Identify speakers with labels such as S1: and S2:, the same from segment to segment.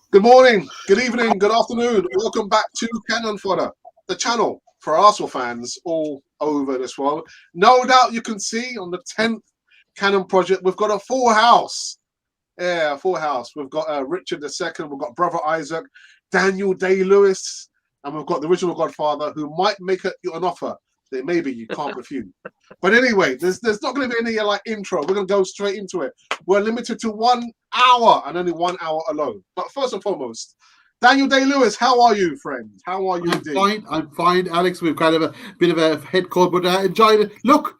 S1: Good morning, good evening, good afternoon. Welcome back to Cannon Fodder, the channel for Arsenal fans all over this world. No doubt you can see on the 10th Cannon project, we've got a full house. Yeah, full house. We've got Richard II, we've got Brother Isaac, Daniel DayLewis, and we've got the original Godfather who might make you an offer that maybe you can't refuse. But anyway, there's not going to be any intro. We're going to go straight into it. We're limited to 1 hour and only 1 hour alone. But first and foremost, Daniel DayLewis, how are you, friend? How are you?
S2: I'm fine, Alex. We've kind of a bit of a head cold, but I enjoyed it. Look,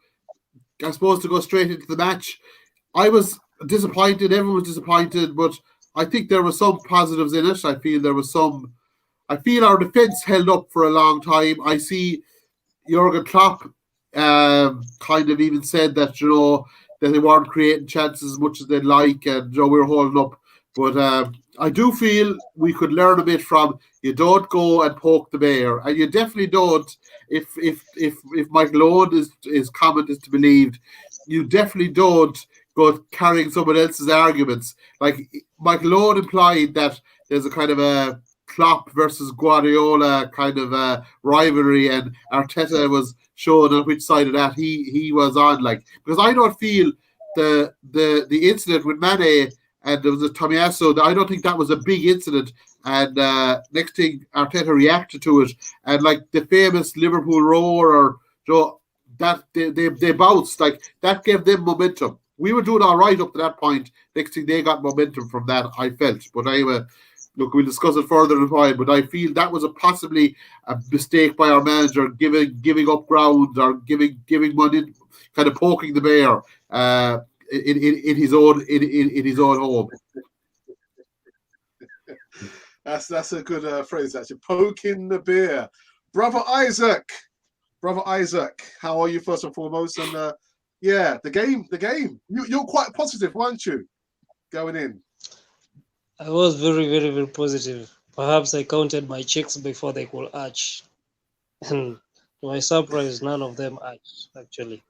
S2: I suppose to go straight into the match, I was disappointed. Everyone was disappointed, but I think there were some positives in it. I feel our defence held up for a long time. I see Jurgen Klopp kind of even said that, that they weren't creating chances as much as they'd like, and we were holding up. But I do feel we could learn a bit from, you don't go and poke the bear, and you definitely don't, if Michael Owen is comment is to be believed, you definitely don't go carrying someone else's arguments. Like Michael Owen implied that there's a kind of a Klopp versus Guardiola kind of rivalry, and Arteta was showing on which side of that he was on. Like, because I don't feel the incident with Mane and there was a Tomiyasu, I don't think that was a big incident. And next thing, Arteta reacted to it, and like the famous Liverpool roar, or that they bounced, like that gave them momentum. We were doing all right up to that point. Next thing, they got momentum from that, I felt. But anyway, look, we'll discuss it further in a while, but I feel that was possibly a mistake by our manager, giving up ground or giving money, kind of poking the bear in his own home.
S1: That's a good phrase, actually. Poking the bear. Brother Isaac, how are you first and foremost? And yeah, the game. You're quite positive, weren't you, going in?
S3: I was very, very, very positive. Perhaps I counted my chicks before they could arch. And to my surprise, none of them arched, actually.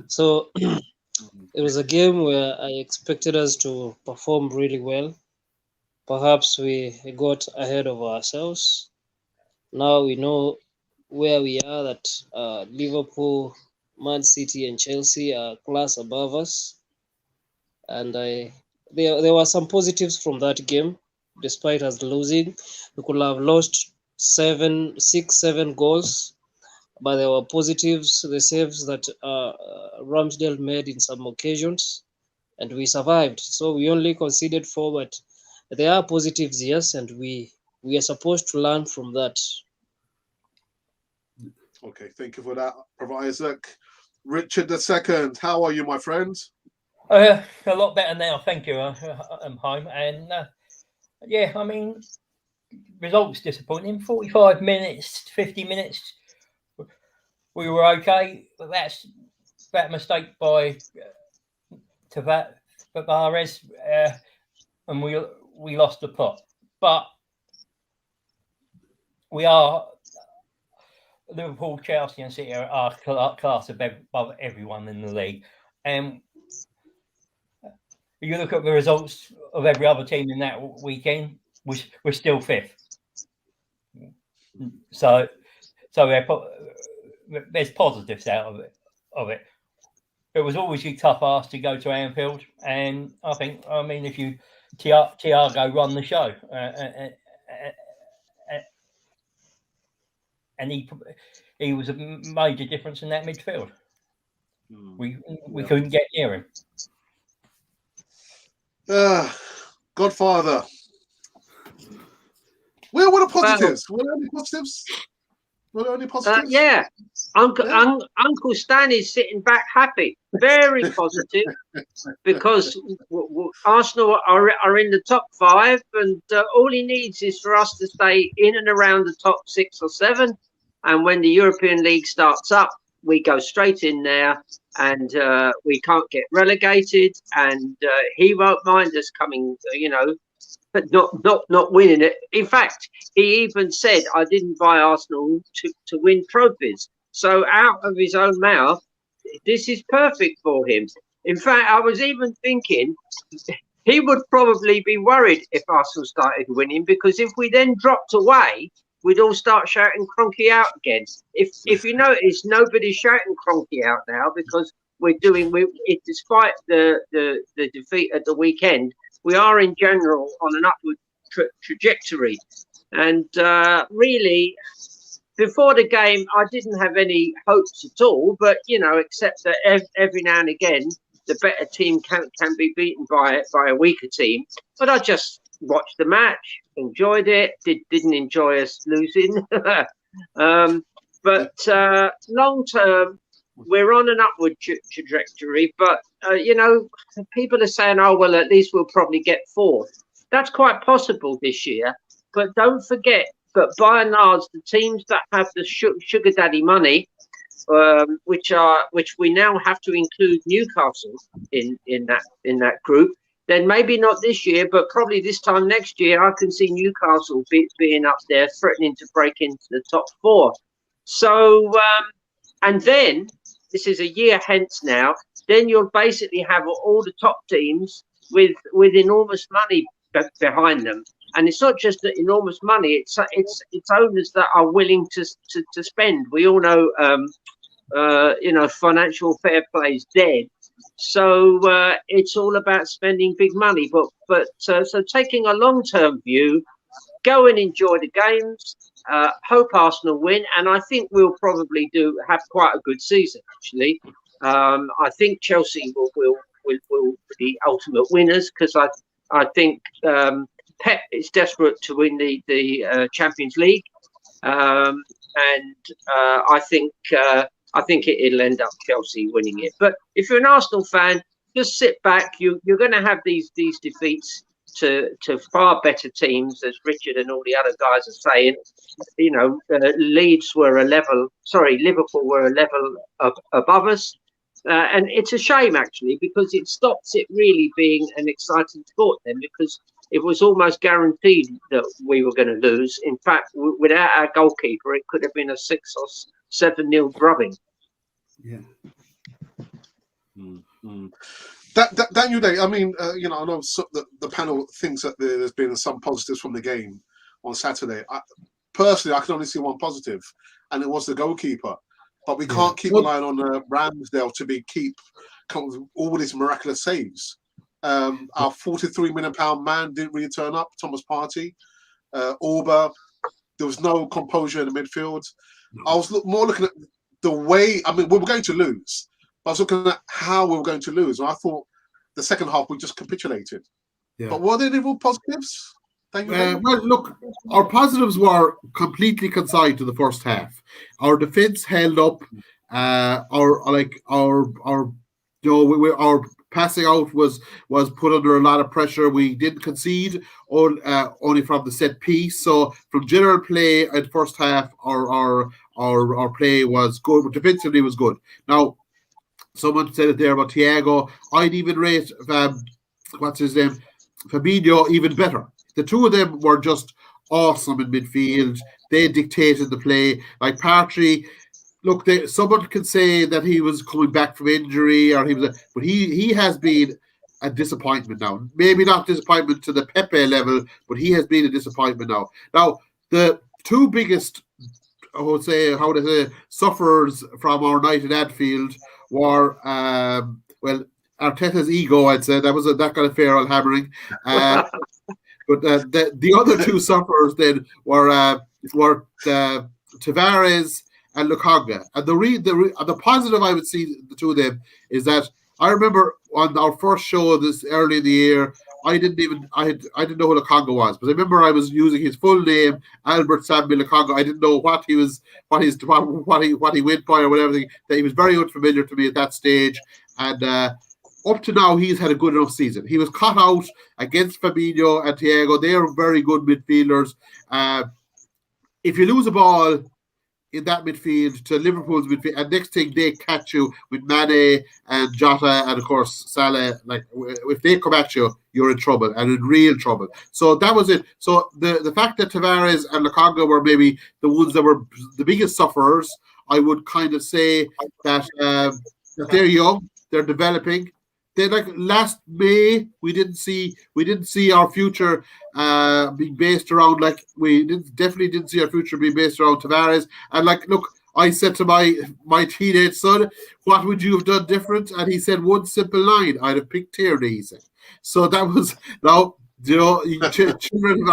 S3: So it was a game where I expected us to perform really well. Perhaps we got ahead of ourselves. Now we know where we are, that Liverpool, Man City, and Chelsea are class above us. And there were some positives from that game, despite us losing. We could have lost 7 goals, but there were positives, the saves that Ramsdale made in some occasions, and we survived. So we only conceded 4, but there are positives, yes, and we are supposed to learn from that.
S1: Okay, thank you for that, Brother Isaac. Richard II, how are you, my friend?
S4: A lot better now, thank you. I'm home, and yeah, I mean, results disappointing. 45 minutes, 50 minutes, we were okay. That's that mistake by Tavares, and we lost the plot. But we are Liverpool, Chelsea, and City are class above everyone in the league, and you look at the results of every other team in that weekend, we're still 5th. So there's positives out of it. It was always a tough ask to go to Anfield, and I mean, if you Thiago run the show, and he was a major difference in that midfield. We couldn't get near him.
S1: Godfather. Where were the positives? Were there any positives?
S5: Yeah, Uncle Stan is sitting back happy, very positive, because Arsenal are in the top 5, and all he needs is for us to stay in and around the top 6 or 7. And when the European League starts up, we go straight in there, and we can't get relegated. And he won't mind us coming, but not winning it. In fact, he even said, I didn't buy Arsenal to win trophies. So out of his own mouth, this is perfect for him. In fact, I was even thinking he would probably be worried if Arsenal started winning, because if we then dropped away, we'd all start shouting Kroenke out again. If you notice, nobody's shouting Kroenke out now, because despite the defeat at the weekend, we are in general on an upward trajectory. And really, before the game, I didn't have any hopes at all. But except that every now and again, the better team can be beaten by a weaker team. But I just watched the match, enjoyed it. Didn't enjoy us losing. But long term, we're on an upward trajectory. But people are saying, "Oh well, at least we'll probably get fourth." That's quite possible this year. But don't forget that by and large, the teams that have the sugar daddy money, which we now have to include Newcastle in that group, then maybe not this year, but probably this time next year, I can see Newcastle being up there, threatening to break into the top four. So, and then this is a year hence now. Then you'll basically have all the top teams with enormous money behind them. And it's not just the enormous money; it's owners that are willing to spend. We all know, financial fair play is dead. So it's all about spending big money. But so taking a long-term view, go and enjoy the games. Hope Arsenal win, and I think we'll probably have quite a good season. Actually, I think Chelsea will be the ultimate winners, because I think. Pep is desperate to win the Champions League, and I think it'll end up Chelsea winning it. But if you're an Arsenal fan, just sit back. You're going to have these defeats to far better teams, as Richard and all the other guys are saying. Liverpool were a level above us. And it's a shame, actually, because it stops it really being an exciting sport then, because it was almost guaranteed that we were going to lose. In fact, without our goalkeeper, it could have been a 6 or 7-0 drubbing.
S2: Yeah.
S1: Daniel Day, I mean, I know the panel thinks that there's been some positives from the game on Saturday. Personally, I can only see one positive, and it was the goalkeeper. But we can't keep relying on Ramsdale to keep all these miraculous saves. Our £43 million man didn't really turn up, Thomas Partey. Auba, there was no composure in the midfield. I was more looking at the way, we were going to lose. But I was looking at how we were going to lose. And I thought the second half we just capitulated. Yeah. But were there any real positives?
S2: Well, look, our positives were completely consigned to the first half. Our defense held up. Our passing out was put under a lot of pressure. We didn't concede only from the set piece. So from general play at first half, our play was good. Defensively was good. Now, someone said it there about Thiago. I'd even rate what's his name, Fabinho, even better. The two of them were just awesome in midfield. They dictated the play. Like Partey, look, someone can say that he was coming back from injury, but he has been a disappointment now. Maybe not disappointment to the Pepe level, but he has been a disappointment now. Now, the two biggest, sufferers from our night at Anfield were, Arteta's ego, I'd say. That got a fair old hammering. But the other two sufferers then were Tavares and Lukonga. And the positive I would see the two of them is that I remember on our first show this early in the year, I didn't know who Lukonga was, but I remember I was using his full name, Albert Samuel Lukonga. I didn't know what he went by or whatever. That he was very unfamiliar to me at that stage, and up to now, he's had a good enough season. He was caught out against Fabinho and Thiago. They are very good midfielders. If you lose a ball in that midfield to Liverpool's midfield, and next thing they catch you with Mane and Jota and, of course, Salah, like if they come at you, you're in trouble, and in real trouble. So that was it. So the fact that Tavares and Lukonga were maybe the ones that were the biggest sufferers, I would kind of say that they're young, they're developing. They like last May we didn't see our future being based around definitely didn't see our future being based around Tavares. And like, look, I said to my teenage son, what would you have done different? And he said one simple line: I'd have picked Tierney. He said. So that was now. Children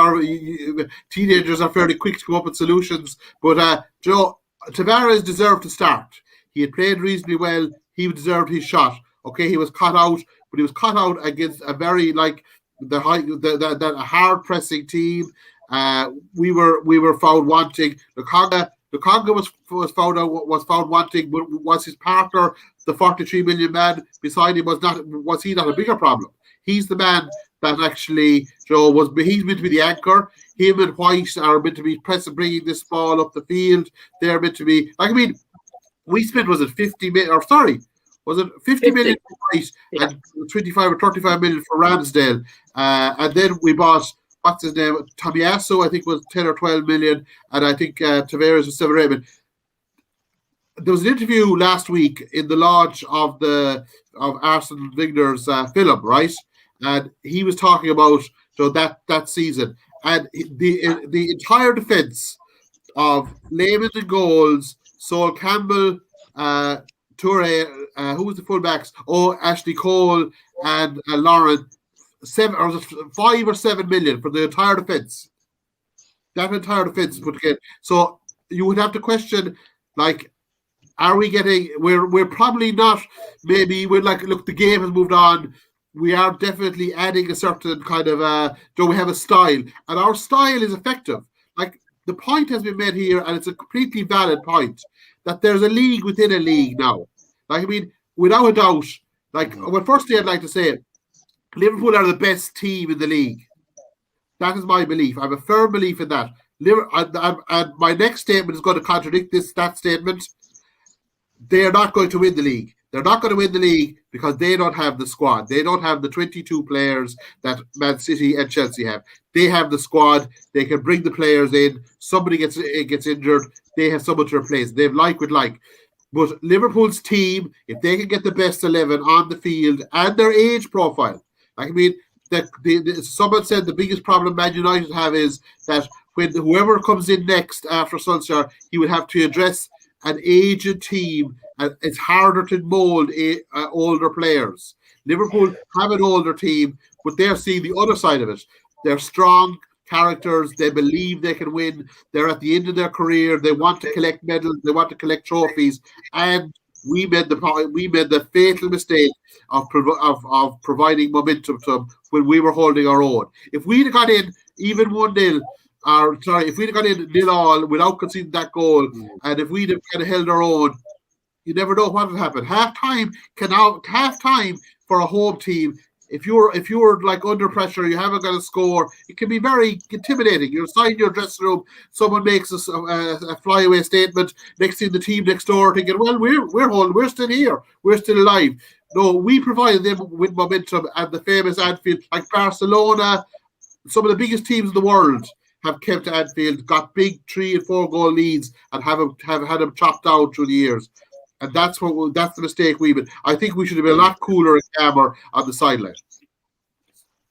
S2: teenagers are fairly quick to come up with solutions, but Tavares deserved to start. He had played reasonably well. He deserved his shot. Okay, he was caught out, but he was caught out against a very the hard pressing team. We were found wanting. Lukaku was found wanting, but was his partner, the 43 million man beside him, was he not a bigger problem? He's the man that actually he's meant to be the anchor. Him and White are meant to be pressing, bringing this ball up the field. They're meant to be we spent 50 million, or sorry, was it 50 million for White and 25 or 35 million for Ramsdale, and then we bought what's his name, Tomiyasu, I think was 10 or 12 million, and I think Tavares was 7 or 8 million. There was an interview last week in the lodge of Arsene Wenger's film, right? And he was talking about that season, and the entire defence of Lehman in goals, Sol Campbell, Toure, who was the fullbacks? Oh, Ashley Cole and Lauren, 5 or 7 million for the entire defence. That entire defence put together. So you would have to question, like, are we getting? We're probably not. Maybe we're like, look, the game has moved on. We are definitely adding a certain kind of we have a style, and our style is effective. Like, the point has been made here, and it's a completely valid point, that there's a league within a league now. Like, I mean, without a doubt, well, firstly, I'd like to say Liverpool are the best team in the league. That is my belief. I have a firm belief in that. And my next statement is going to contradict that statement. They are not going to win the league. They're not going to win the league because they don't have the squad. They don't have the 22 players that Man City and Chelsea have. They have the squad. They can bring the players in. Somebody gets injured. They have someone to replace. They have like with like. But Liverpool's team, if they can get the best 11 on the field and their age profile, like, I mean, someone said the biggest problem Man United have is that when whoever comes in next after Solskjaer, he would have to address an aged team, and it's harder to mold older players. Liverpool have an older team, but they're seeing the other side of it. They're strong characters. They believe they can win. They're at the end of their career. They want to collect medals. They want to collect trophies. And we made the fatal mistake of providing momentum to them when we were holding our own. If we'd have got in even 1-0, if we'd have got in 0-0 without conceding that goal, and if we'd have kind of held our own, you never know what would happen. Half time for a home team, if you're like under pressure, you haven't got a score, it can be very intimidating. You're inside your dressing room, someone makes a flyaway statement, next thing the team next door thinking, well, we're still here, we're still alive. No, we provided them with momentum, and the famous Anfield, like Barcelona, some of the biggest teams in the world have kept Anfield, got big 3 and 4 goal leads, and have had them chopped down through the years. And that's the mistake we made. I think we should have been a lot cooler and calmer on the sideline.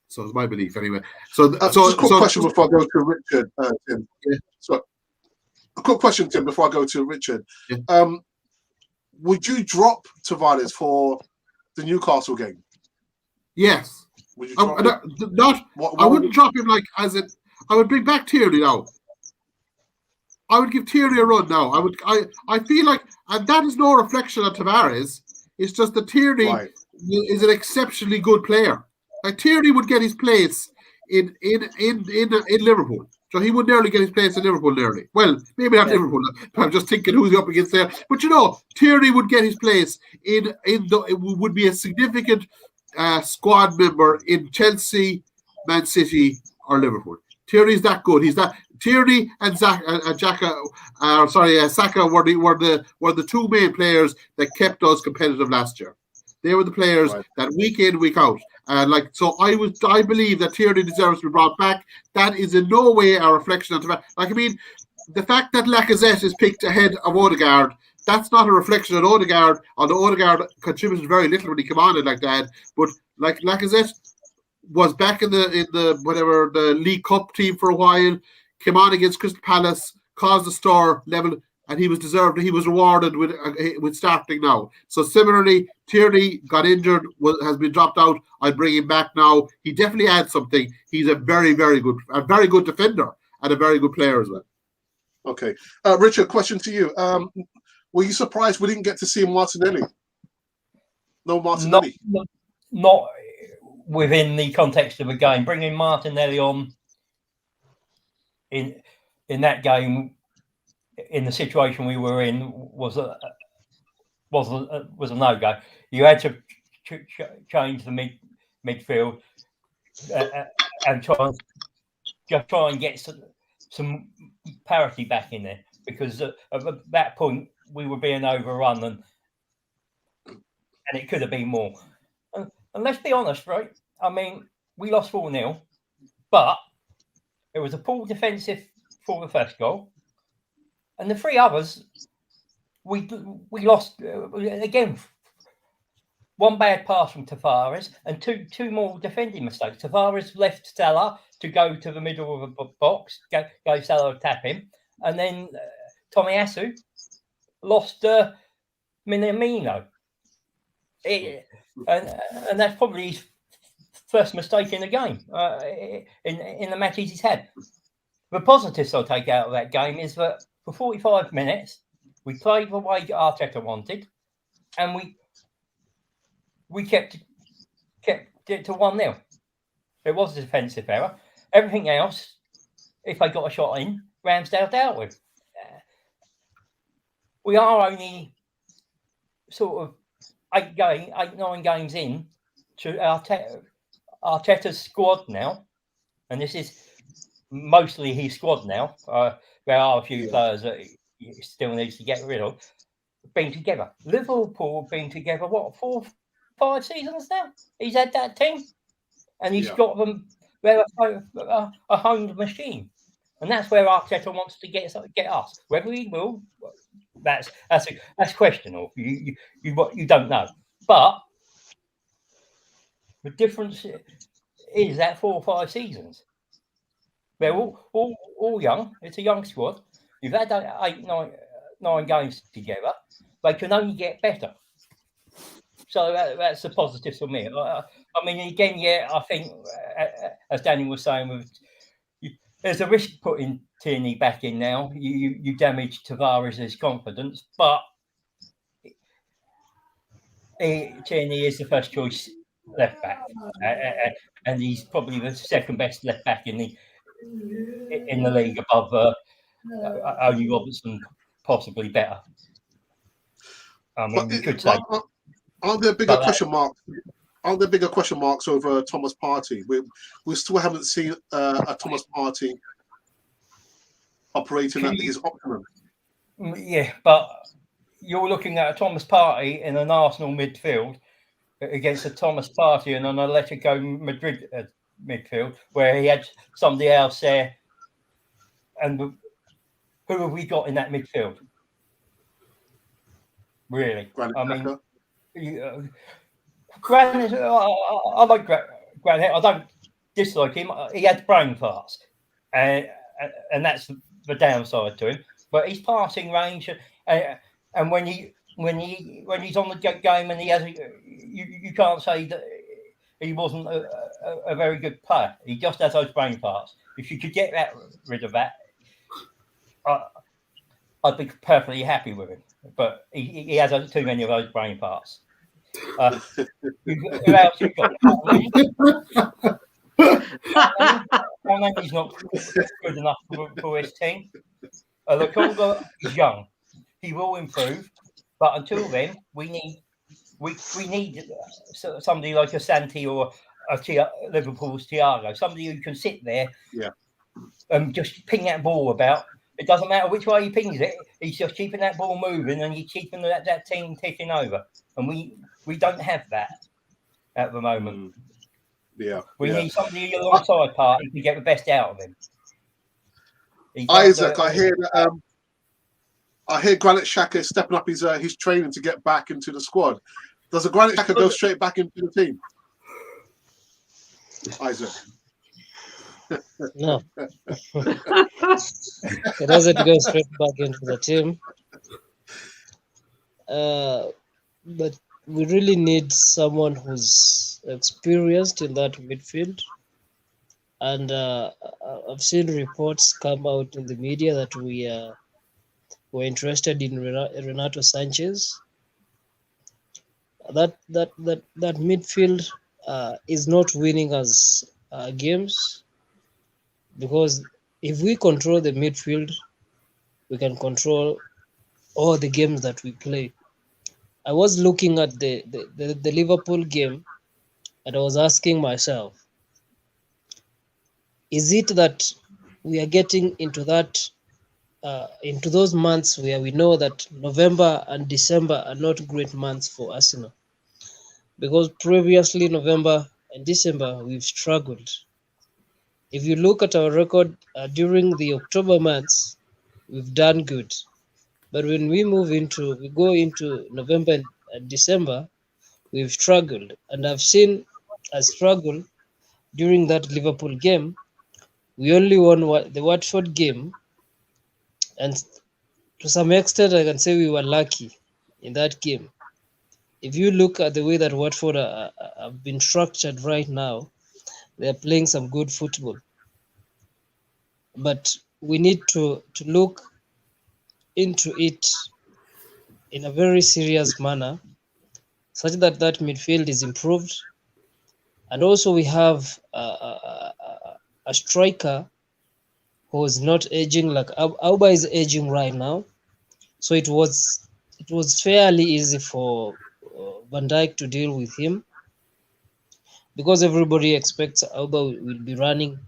S2: So it's my belief, anyway.
S1: Just a quick question before I go to Richard, Tim.
S2: Yeah.
S1: So, a quick question, Tim, before I go to Richard.
S2: Yeah.
S1: Would you drop Tavares for the Newcastle game?
S2: Yes.
S1: Would you drop him?
S2: I wouldn't drop him I would bring back Tierney now. I would give Tierney a run now. I feel like, and that is no reflection on Tavares. It's just that Tierney is an exceptionally good player. Like, Tierney would get his place in Liverpool. So he would nearly get his place in Liverpool nearly. Well, maybe not Liverpool. I'm just thinking who's up against there. But Tierney would get his place it would be a significant squad member in Chelsea, Man City, or Liverpool. Tierney's that good. He's that. Tierney and Saka were the two main players that kept us competitive last year. They were the players that week in, week out. I believe that Tierney deserves to be brought back. That is in no way a reflection on Tavares. The fact that Lacazette is picked ahead of Odegaard that's not a reflection on Odegaard. Although Odegaard contributed very little when he came on like that, but like Lacazette was back in the League Cup team for a while, came on against Crystal Palace, caused a stir level, and he was deserved. He was rewarded with starting now. So similarly, Tierney got injured, has been dropped out. I bring him back now. He definitely adds something. He's a very good defender and a very good player as well.
S1: Okay, Richard, question to you. Were you surprised we didn't get to see Martinelli? No Martinelli.
S4: Not within the context of a game. Bringing Martinelli on in that game, in the situation we were in, was a no-go. You had to change the midfield and try and get some parity back in there, because at that point we were being overrun and it could have been more. And let's be honest, right? I mean, we lost 4-0, but it was a poor defensive for the first goal, and the 3 others we lost again. One bad pass from Tavares and two more defending mistakes. Tavares left Salah to go to the middle of the box, go Salah tap him, and then Tomiyasu lost Minamino. And that's probably his first mistake in the game, in the matches he's had. The positives I'll take out of that game is that for 45 minutes, we played the way Arteta wanted, and we kept it to 1-0. It was a defensive error. Everything else, if they got a shot in, Ramsdale dealt with. We are only sort of 9 games in to Arteta's squad now, and this is mostly his squad now. There are a few players that he still needs to get rid of. Been together. Liverpool have been together, 4-5 seasons now? He's had that team, and he's got them. They're a honed machine, and that's where Arteta wants to get us. Whether he will, that's questionable. You don't know, but the difference is that 4 or 5 seasons. They're all young. It's a young squad. You've had 9 games together. They can only get better. So that's a positive for me. I mean, again, I think, as Daniel was saying, there's a risk putting Tierney back in now. You damage Tavares' confidence, but Tierney is the first choice left back, and he's probably the second best left back in the league, above only Robertson, possibly better. I mean, you could say.
S1: Aren't there bigger question marks? Aren't there bigger question marks over Thomas Partey? We still haven't seen a Thomas Partey operating at his optimum.
S4: Yeah, but you're looking at a Thomas Partey in an Arsenal midfield against a Thomas Partey in an Atletico Madrid midfield, where he had somebody else there. And who have we got in that midfield? Really?
S1: Granit Xhaka.
S4: Granit, I like Granit. I don't dislike him. He had brain farts, and that's the downside to him. But his passing range, and when he's on the game, and he has, you can't say that he wasn't a very good player. He just has those brain farts. If you could get rid of that, I'd be perfectly happy with him. But he has too many of those brain parts. Who else you got? He's not good enough for his team. Lokonga is young. He will improve, but until then, we need somebody like a Santi or Liverpool's Thiago, somebody who can sit there, and just ping that ball about. It doesn't matter which way he pings it. He's just keeping that ball moving, and he's keeping that team ticking over. And we don't have that at the moment. We need somebody alongside Partey to get the best out of him.
S1: Isaac, I hear that. I hear Granit Xhaka stepping up his training to get back into the squad. Does a Granit Xhaka go straight back into the team? Isaac.
S3: No, he doesn't go straight back into the team. But we really need someone who's experienced in that midfield. And I've seen reports come out in the media that we're interested in Renato Sanchez. That midfield is not winning us games, because if we control the midfield, we can control all the games that we play. I was looking at the Liverpool game, and I was asking myself, is it that we are getting into those months where we know that November and December are not great months for Arsenal? Because previously November and December we've struggled. If you look at our record during the October months, we've done good. But when we go into November and December, we've struggled. And I've seen a struggle during that Liverpool game. We only won the Watford game, and to some extent I can say we were lucky in that game. If you look at the way that Watford have been structured right now, they're playing some good football. But we need to look into it in a very serious manner, such that midfield is improved. And also we have a striker who is not aging. Like Auba is aging right now, so it was fairly easy for Van Dijk to deal with him, because everybody expects Auba will be running,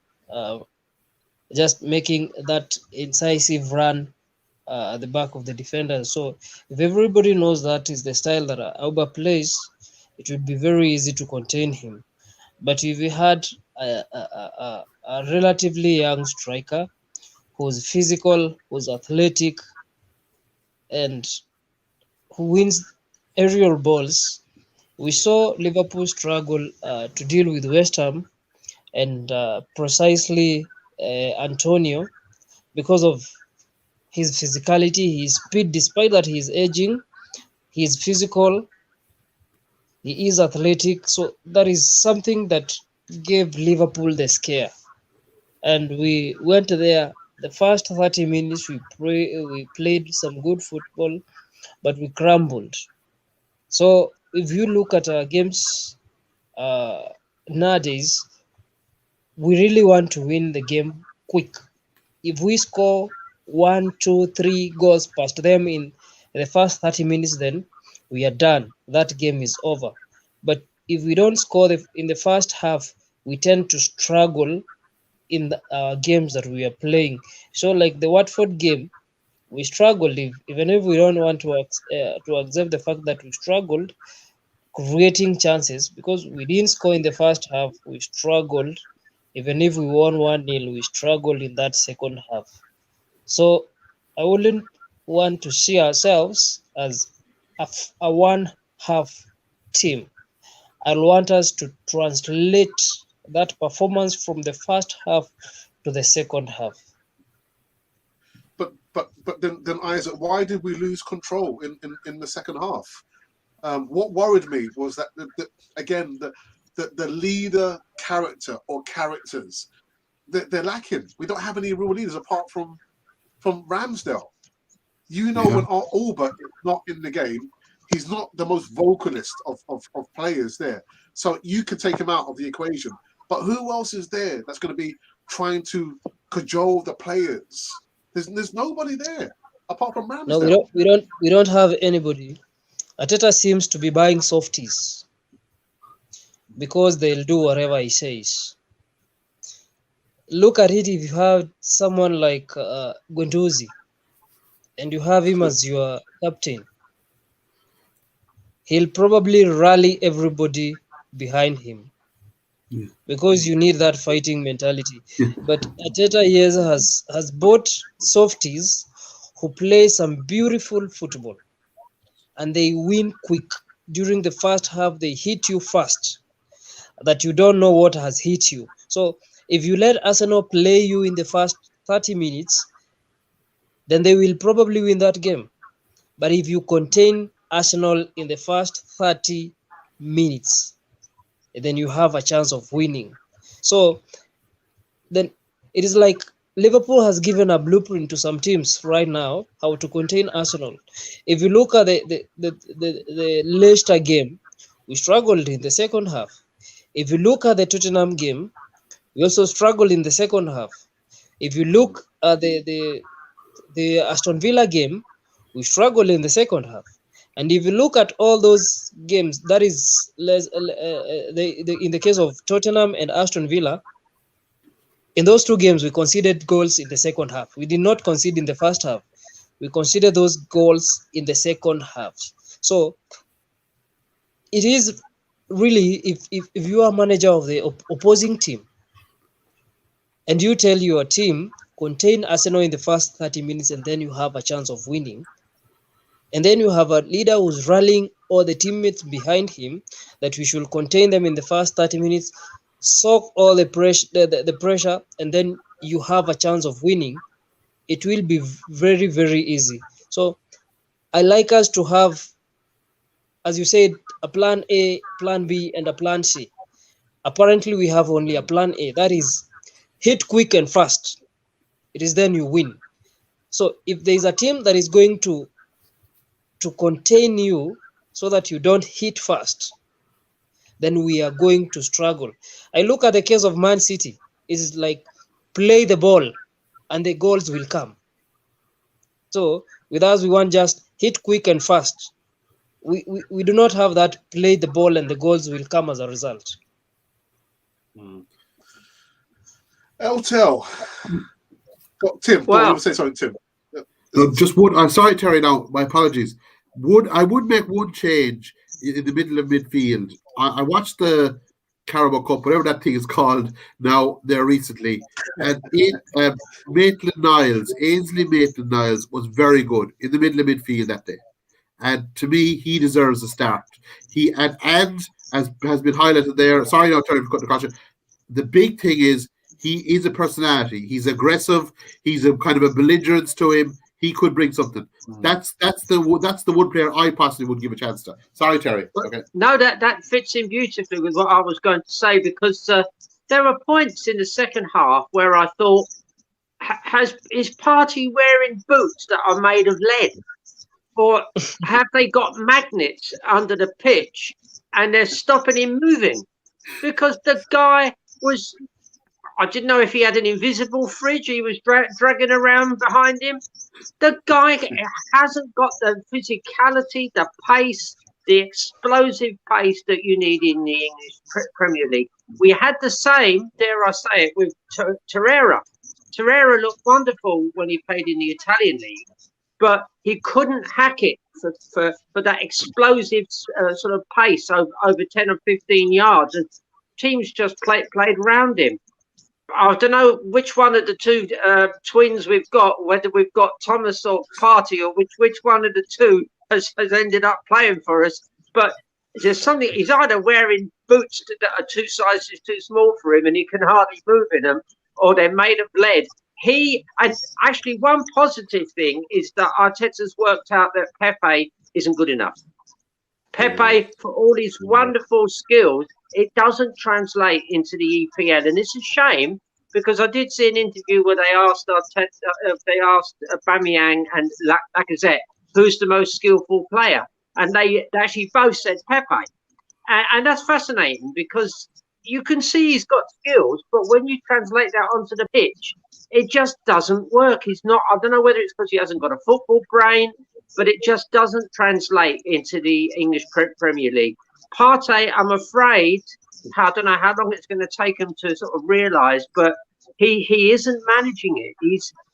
S3: just making that incisive run at the back of the defender. So if everybody knows that is the style that Auba plays, it would be very easy to contain him. But if we had a relatively young striker who's physical, who's athletic, and who wins aerial balls, we saw Liverpool struggle to deal with West Ham and precisely Antonio, because of his physicality, his speed. Despite that he is aging, he is physical, he is athletic. So that is something that gave Liverpool the scare. And we went there. The first 30 minutes we played some good football, but we crumbled. So if you look at our games nowadays, we really want to win the game quick. If we score 1, 2, 3 goals past them in the first 30 minutes, then we are done. That game is over. But if we don't score in the first half, we tend to struggle in the games that we are playing. So like the Watford game, we struggled, even if we don't want to accept the fact that we struggled creating chances, because we didn't score in the first half. We struggled. Even if we won 1-0, we struggled in that second half. So I wouldn't want to see ourselves as a one-half team. I want us to translate that performance from the first half to the second half.
S1: But then Isaac, why did we lose control in the second half? What worried me was that the leader character or characters, they're lacking. We don't have any real leaders apart from Ramsdale. When Auba is not in the game, he's not the most vocalist of players there. So you could take him out of the equation. But who else is there that's going to be trying to cajole the players? There's nobody there apart from Ramsdale.
S3: No, we don't have anybody. Arteta seems to be buying softies because they'll do whatever he says. Look at it. If you have someone like Guendouzi and you have him as your captain, he'll probably rally everybody behind him. Yeah. Because you need that fighting mentality. But Arteta has bought softies who play some beautiful football and they win quick. During the first half, they hit you fast, that you don't know what has hit you. So if you let Arsenal play you in the first 30 minutes, then they will probably win that game. But if you contain Arsenal in the first 30 minutes, then you have a chance of winning. So then it is like Liverpool has given a blueprint to some teams right now how to contain Arsenal. If you look at the Leicester game, we struggled in the second half. If you look at the Tottenham game, we also struggled in the second half. If you look at the Aston Villa game, we struggled in the second half. And if you look at all those games, that is in the case of Tottenham and Aston Villa, in those two games, we conceded goals in the second half. We did not concede in the first half. We conceded those goals in the second half. So it is really, if you are manager of the opposing team and you tell your team, contain Arsenal in the first 30 minutes and then you have a chance of winning, and then you have a leader who's rallying all the teammates behind him that we should contain them in the first 30 minutes, soak all the pressure, and then you have a chance of winning, it will be very, very easy. So I like us to have, as you said, a plan A, plan B, and a plan C. Apparently, we have only a plan A. That is, hit quick and fast. It is then you win. So if there is a team that is going to contain you so that you don't hit fast, then we are going to struggle. I look at the case of Man City. It's like play the ball and the goals will come. So with us, we want just hit quick and fast. We do not have that play the ball and the goals will come as a result.
S1: Eltel. Tim,
S5: Well,
S1: you want to say something, Tim?
S2: No, just one. I'm sorry, Terry. Now, my apologies. I would make one change in the middle of midfield. I watched the Carabao Cup, whatever that thing is called now there recently, and Ainsley Maitland-Niles was very good in the middle of midfield that day. And to me, he deserves a start. He and as has been highlighted there. Sorry, no, Terry, for cutting the question. The big thing is he is a personality. He's aggressive. He's a kind of a belligerence to him. He could bring something. That's the one player I possibly would give a chance to. Sorry, Terry. Okay.
S5: No, that fits in beautifully with what I was going to say, because there are points in the second half where I thought, is Partey wearing boots that are made of lead? Or have they got magnets under the pitch and they're stopping him moving? Because the guy was, I didn't know if he had an invisible fridge he was dragging around behind him. The guy hasn't got the physicality, the pace, the explosive pace that you need in the English Premier League. We had the same, dare I say it, with Torreira. Torreira looked wonderful when he played in the Italian league, but he couldn't hack it for that explosive sort of pace over 10 or 15 yards. And teams just played around him. I don't know which one of the two twins we've got, whether we've got Thomas or Partey, or which one of the two has ended up playing for us. But there's something, he's either wearing boots that are 2 sizes too small for him and he can hardly move in them, or they're made of lead. And actually, one positive thing is that Arteta's worked out that Pepe isn't good enough. Pepe, for all his wonderful skills, it doesn't translate into the EPL, and it's a shame, because I did see an interview where they asked Aubameyang and Lacazette who's the most skillful player, and they actually both said Pepe, and that's fascinating, because you can see he's got skills, but when you translate that onto the pitch, it just doesn't work. He's not. I don't know whether it's because he hasn't got a football brain, but it just doesn't translate into the English Premier League. Partey, I'm afraid, I don't know how long it's going to take him to sort of realise, but he isn't managing it.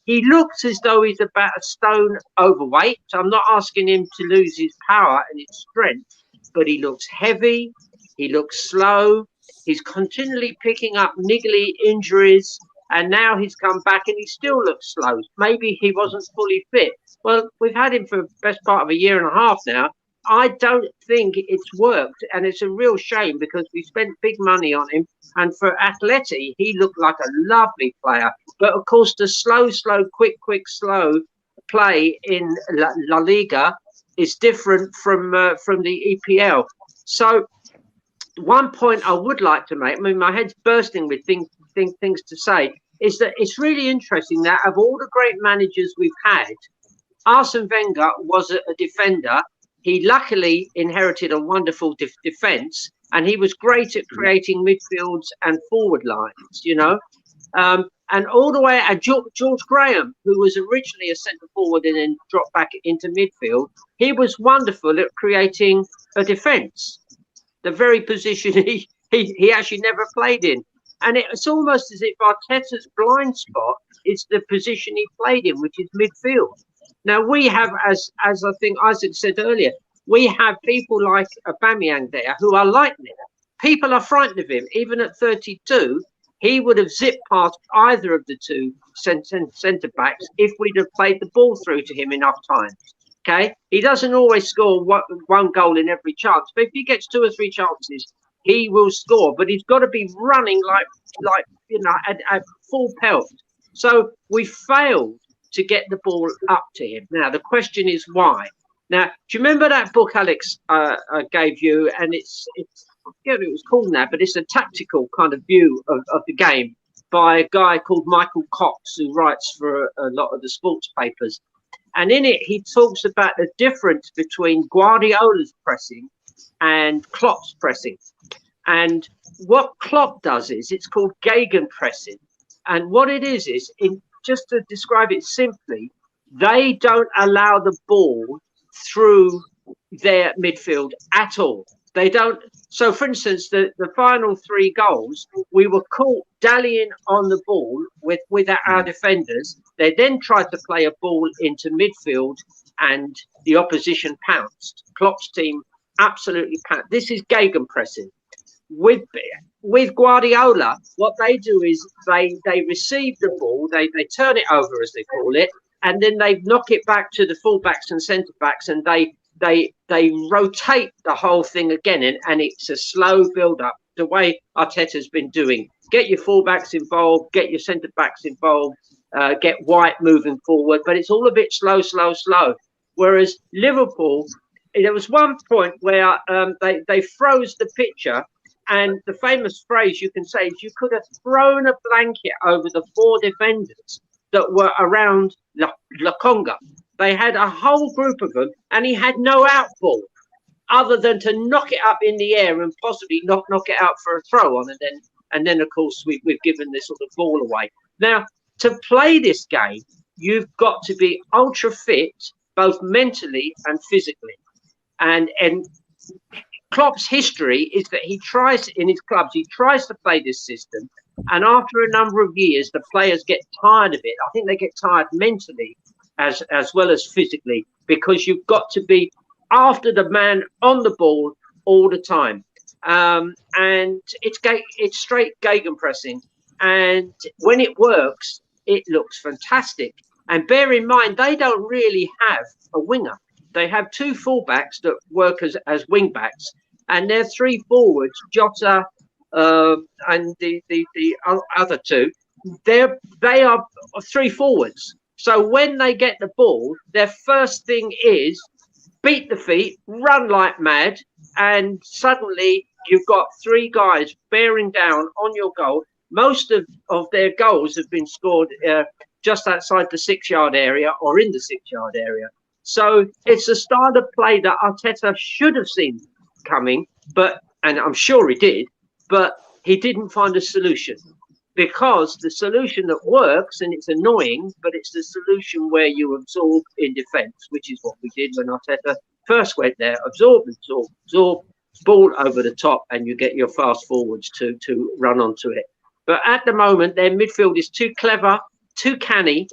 S5: He looks as though he's about a stone overweight. So I'm not asking him to lose his power and his strength, but he looks heavy. He looks slow. He's continually picking up niggly injuries, and now he's come back and he still looks slow. Maybe he wasn't fully fit, Well, we've had him for the best part of a year and a half now. I don't think it's worked, and it's a real shame because we spent big money on him. And for Atleti, he looked like a lovely player. But of course, the slow, quick, slow play in La Liga is different from the EPL. So one point I would like to make, I mean, my head's bursting with things to say, is that it's really interesting that of all the great managers we've had, Arsene Wenger was a defender. He luckily inherited a wonderful defence, and he was great at creating midfields and forward lines, you know. And all the way at George Graham, who was originally a centre forward and then dropped back into midfield, he was wonderful at creating a defence, the very position he actually never played in. And it's almost as if Arteta's blind spot is the position he played in, which is midfield. Now, we have, as I think Isaac said earlier, we have people like Aubameyang there who are lightning. People are frightened of him. Even at 32, he would have zipped past either of the two centre backs if we'd have played the ball through to him enough times. Okay, he doesn't always score one goal in every chance, but if he gets 2 or 3 chances, he will score. But he's got to be running like you know, at full pelt. So we failed to get the ball up to him. Now the question is why. Now, do you remember that book Alex gave you? And it's I forget what it was called now, but it's a tactical kind of view of the game by a guy called Michael Cox, who writes for a lot of the sports papers. And in it, he talks about the difference between Guardiola's pressing and Klopp's pressing. And what Klopp does is, it's called gegenpressing. And what it is just to describe it simply, they don't allow the ball through their midfield at all. They don't. So, for instance, the final 3 goals, we were caught dallying on the ball with our defenders. They then tried to play a ball into midfield, and the opposition pounced. Klopp's team absolutely pounced. This is gegenpressing. With Guardiola, what they do is they receive the ball, they turn it over, as they call it, and then they knock it back to the fullbacks and centre backs, and they rotate the whole thing again, and it's a slow build up, the way Arteta's been doing. Get your fullbacks involved, get your centre backs involved, get White moving forward, but it's all a bit slow. Whereas Liverpool, there was one point where they froze the picture, and the famous phrase you can say is, you could have thrown a blanket over the 4 defenders that were around La Conga. They had a whole group of them, and he had no out ball other than to knock it up in the air and possibly knock it out for a throw on, and then of course we've given this sort of ball away. Now, to play this game, you've got to be ultra fit, both mentally and physically. And Klopp's history is that he tries in his clubs, he tries to play this system, and after a number of years, the players get tired of it. I think they get tired mentally as well as physically, because you've got to be after the man on the ball all the time. And it's straight gegenpressing. And when it works, it looks fantastic. And bear in mind, they don't really have a winger. They have 2 fullbacks that work as wing backs, and their 3 forwards, Jota and the other 2, they are 3 forwards. So when they get the ball, their first thing is beat the feet, run like mad, and suddenly you've got 3 guys bearing down on your goal. Most of their goals have been scored just outside the 6-yard area or in the 6-yard area. So it's a style of play that Arteta should have seen coming, and I'm sure he did, but he didn't find a solution. Because the solution that works, and it's annoying, but it's the solution where you absorb in defence, which is what we did when Arteta first went there. Absorb, ball over the top, and you get your fast forwards to run onto it. But at the moment, their midfield is too clever, too canny,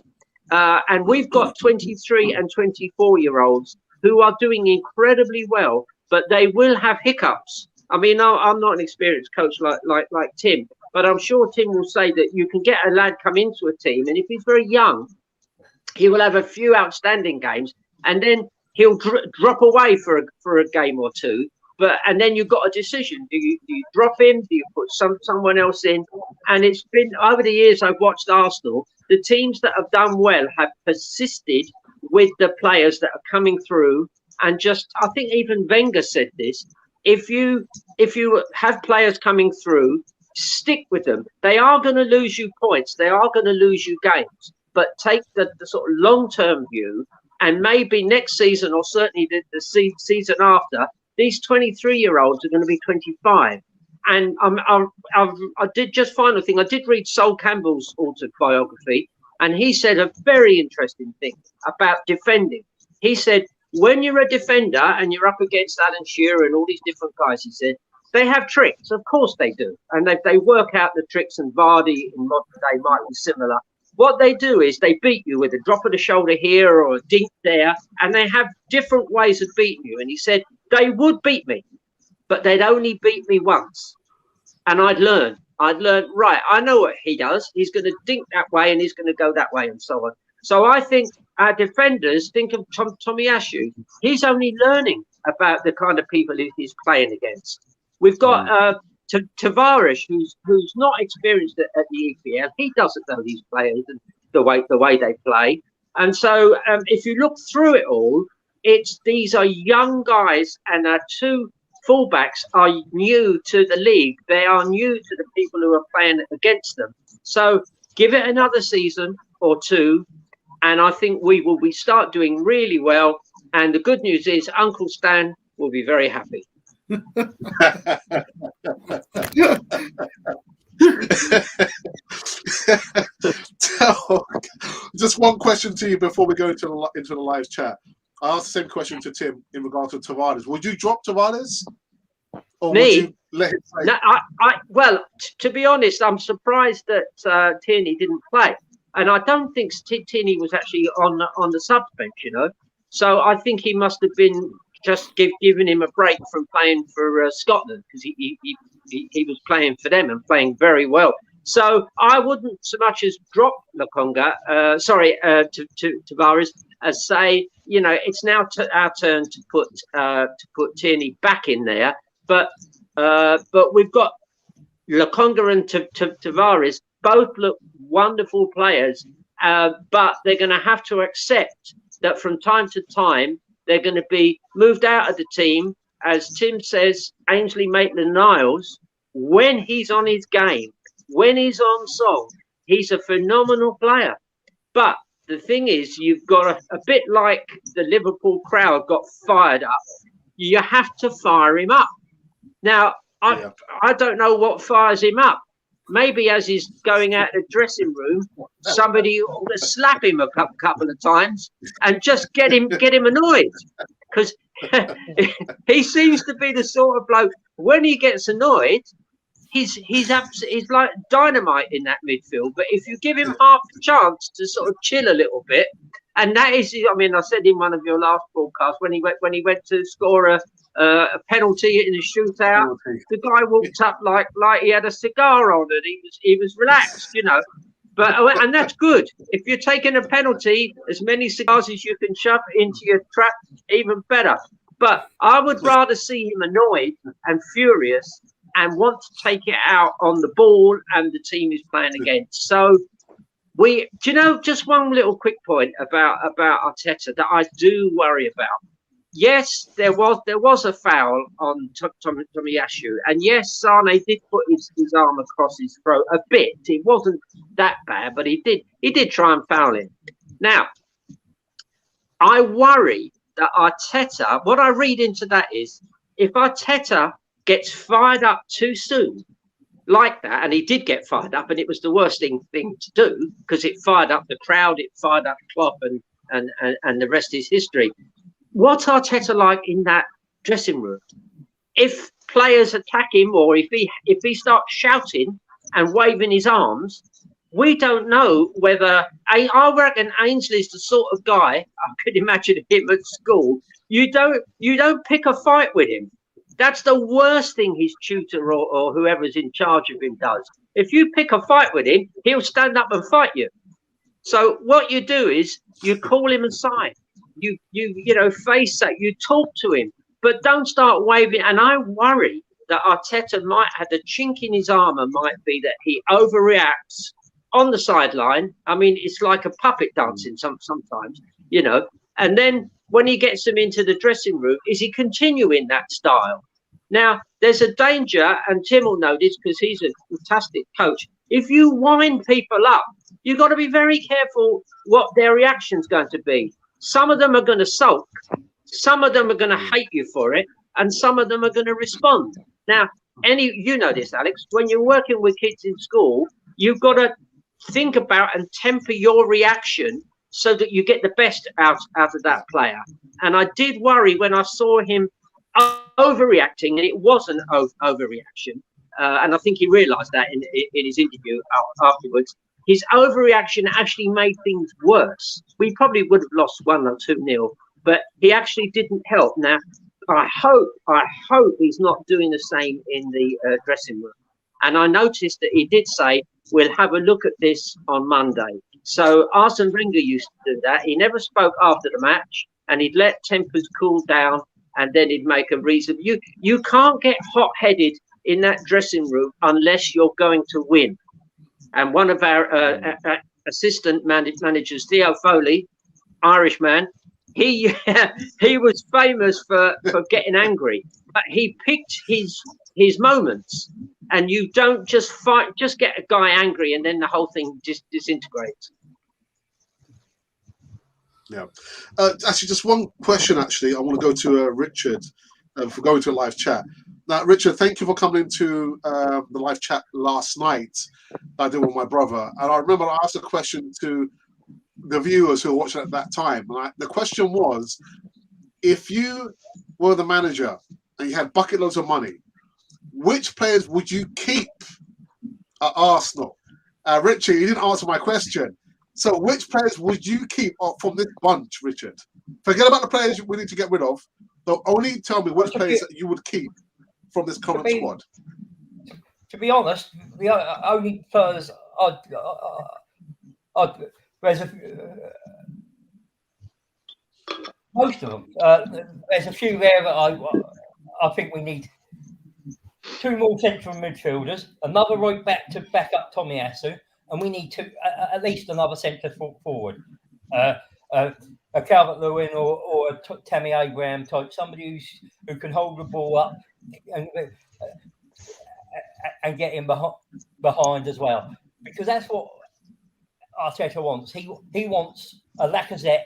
S5: and we've got 23 and 24-year-olds who are doing incredibly well, but they will have hiccups. I mean, I'm not an experienced coach like Tim, but I'm sure Tim will say that you can get a lad come into a team, and if he's very young he will have a few outstanding games, and then he'll drop away for a game or two. And then you've got a decision: do you drop him? Do you put someone else in? And it's been over the years I've watched Arsenal. The teams that have done well have persisted with the players that are coming through, and just I think even Wenger said this: if you have players coming through, stick with them. They are going to lose you points. They are going to lose you games. But take the sort of long-term view, and maybe next season, or certainly the season after, these 23-year-olds are going to be 25. And I did just final thing. I did read Sol Campbell's autobiography, and he said a very interesting thing about defending. He said, when you're a defender and you're up against Alan Shearer and all these different guys, he said, they have tricks. Of course they do. And they work out the tricks, and Vardy in modern day might be similar. What they do is they beat you with a drop of the shoulder here or a dink there, and they have different ways of beating you. And he said, they would beat me, but they'd only beat me once. And I'd learn, right, I know what he does. He's going to dink that way and he's going to go that way and so on. So I think our defenders, think of Tomiyasu. He's only learning about the kind of people he's playing against. We've got Tavares, who's not experienced at the EPL. He doesn't know these players and the way they play. And so if you look through it all, these are young guys, and our two fullbacks are new to the league. They are new to the people who are playing against them. So give it another season or two, and I think we start doing really well. And the good news is Uncle Stan will be very happy.
S1: Just one question to you before we go into the live chat. I asked the same question to Tim in regard to Tavares. Would you drop Tavares? Or
S5: Me?
S1: Would you let him play?
S5: No, well, to be honest, I'm surprised that Tierney didn't play. And I don't think Tierney was actually on the subs bench, you know. So I think he must have been just giving him a break from playing for Scotland, because he was playing for them and playing very well. So I wouldn't so much as drop Tavares, as say, you know, it's now our turn to put Tierney back in there. But we've got Lokonga and Tavares, both look wonderful players, but they're going to have to accept that from time to time they're going to be moved out of the team. As Tim says, Ainsley Maitland-Niles, when he's on his game, when he's on song, he's a phenomenal player. But the thing is, you've got a bit like the Liverpool crowd got fired up. You have to fire him up. Now, I don't know what fires him up. Maybe as he's going out the dressing room, somebody will slap him a couple of times and just get him annoyed, because he seems to be the sort of bloke, when he gets annoyed, he's like dynamite in that midfield. But if you give him half a chance to sort of chill a little bit, and that is, I mean, I said in one of your last broadcasts, when he went to score a penalty in a shootout, the guy walked up like he had a cigar on it. He was relaxed, you know. But and that's good. If you're taking a penalty, as many cigars as you can shove into your trap, even better. But I would rather see him annoyed and furious and want to take it out on the ball and the team is playing against. So do you know, just one little quick point about Arteta that I do worry about. Yes, there was a foul on Tomiyasu, and yes, Sane did put his arm across his throat a bit. It wasn't that bad, but he did try and foul him. Now, I worry that Arteta, what I read into that is, if Arteta gets fired up too soon, like that, and he did get fired up, and it was the worst thing to do, because it fired up the crowd, it fired up Klopp, and the rest is history. What's Arteta like in that dressing room? If players attack him, or if he starts shouting and waving his arms, we don't know whether. I reckon Ainsley's the sort of guy, I could imagine him at school. You don't pick a fight with him. That's the worst thing his tutor or whoever's in charge of him does. If you pick a fight with him, he'll stand up and fight you. So what you do is you call him aside. You face that. You talk to him, but don't start waving. And I worry that Arteta might have a chink in his armour. Might be that he overreacts on the sideline. I mean, it's like a puppet dancing sometimes, And then when he gets them into the dressing room, is he continuing that style? Now, there's a danger, and Tim will know this because he's a fantastic coach. If you wind people up, you've got to be very careful what their reaction's going to be. Some of them are going to sulk. Some of them are going to hate you for it. And some of them are going to respond. Now, you know this, Alex, when you're working with kids in school, you've got to think about and temper your reaction so that you get the best out of that player. And I did worry when I saw him overreacting, and it wasn't overreaction. And I think he realised that in his interview afterwards. His overreaction actually made things worse. We probably would have lost 1 or 2-0, but he actually didn't help. Now, I hope he's not doing the same in the dressing room. And I noticed that he did say, we'll have a look at this on Monday. So Arsene Wenger used to do that. He never spoke after the match, and he'd let tempers cool down, and then he'd make a reason. You can't get hot-headed in that dressing room unless you're going to win. And one of our assistant managers, Theo Foley, Irishman, he was famous for getting angry, but he picked his moments. And you don't just get a guy angry and then the whole thing just disintegrates.
S1: Yeah. Actually, just one question, actually. I want to go to Richard for going to a live chat. Now, Richard, thank you for coming into the live chat last night. I did with my brother. And I remember I asked a question to the viewers who were watching at that time. And the question was, if you were the manager and you had bucket loads of money, which players would you keep at Arsenal? Richard, you didn't answer my question. So which players would you keep from this bunch, Richard? Forget about the players we need to get rid of. So only tell me which players that you would keep from this current squad.
S4: To be honest, the only players most of them. There's a few there that I think we need 2 more central midfielders, another right back to back up Tomiyasu, and we need at least another centre forward. A Calvert-Lewin or a Tammy Abraham type, somebody who can hold the ball up and get in behind as well, because that's what Arteta wants. He wants a Lacazette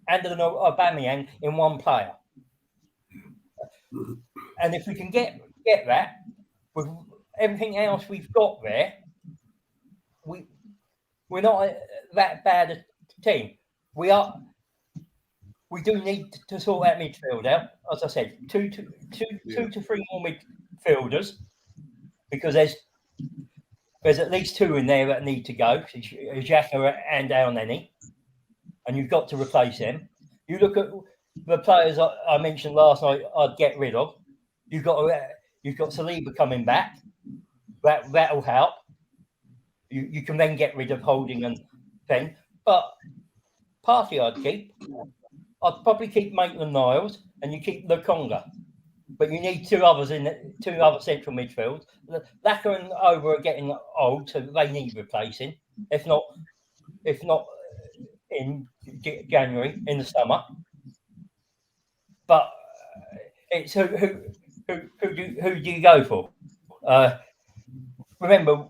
S4: and an Aubameyang in one player, and if we can get that with everything else we've got there, we're not that bad a team. We do need to sort that midfield out. As I said, two to three more midfielders, because there's at least 2 in there that need to go, Xhaka and Elneny, and you've got to replace them. You look at the players I mentioned last night I'd get rid of. You've got Saliba coming back. That'll help. You can then get rid of Holding and thing. But Partey I'd keep. I'd probably keep Maitland-Niles, and you keep Lokonga. But you need 2 others in 2 other central midfield. Laka and Over are getting old, so they need replacing. If not in January, in the summer. But it's who do you go for? Remember,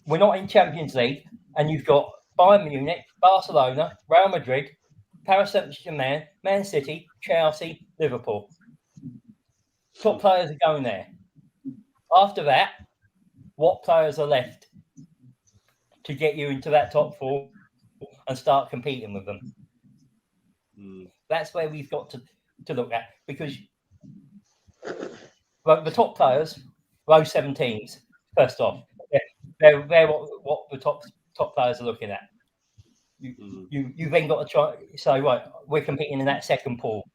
S4: we're not in Champions League, and you've got Bayern Munich, Barcelona, Real Madrid, Paris Saint-Germain, Man City, Chelsea, Liverpool. Top players are going there. After that, what players are left to get you into that top 4 and start competing with them? That's where we've got to look at, because the top players, those 7 teams, first off, they're what the top players are looking at. You then got to try say, right, we're competing in that second pool.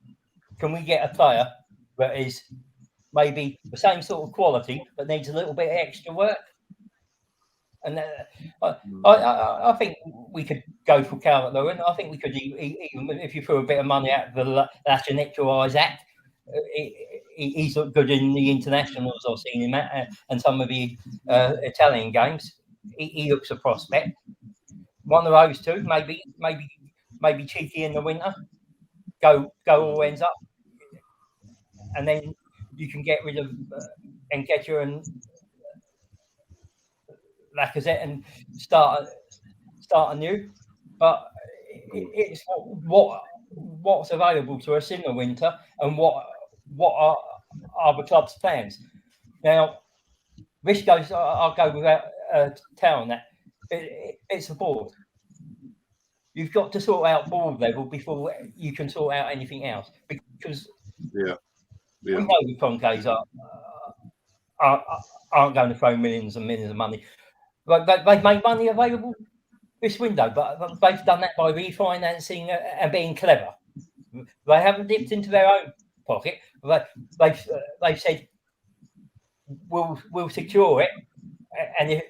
S4: Can we get a player that is maybe the same sort of quality but needs a little bit of extra work? And I think we could go for Calvert-Lewin. I think we could even if you threw a bit of money at the Isaac. He's looked good in the internationals I've seen him at, and some of the Italian games. He looks a prospect. One of those two, maybe cheeky in the winter. Go all ends up, and then you can get rid of Nketiah and Lacazette and start anew. But it's what's available to us in the winter, and what are the club's plans. Now, this goes. I'll go without telling that it's the board. You've got to sort out board level before you can sort out anything else, because we know the Contes aren't going to throw millions and millions of money. They've made money available this window, but they've done that by refinancing and being clever. They haven't dipped into their own pocket. They've said we'll secure it, and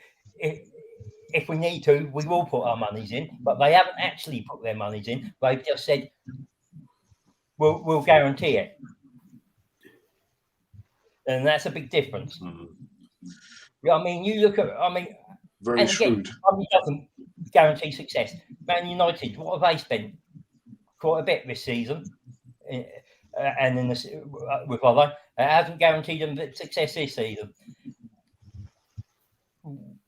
S4: if we need to, we will put our monies in. But they haven't actually put their monies in. They've just said we'll guarantee it, and that's a big difference. I mean, you look at
S1: very shrewd.
S4: Money doesn't guarantee success. Man United, what have they spent? Quite a bit this season, and in with other, it hasn't guaranteed them success this season.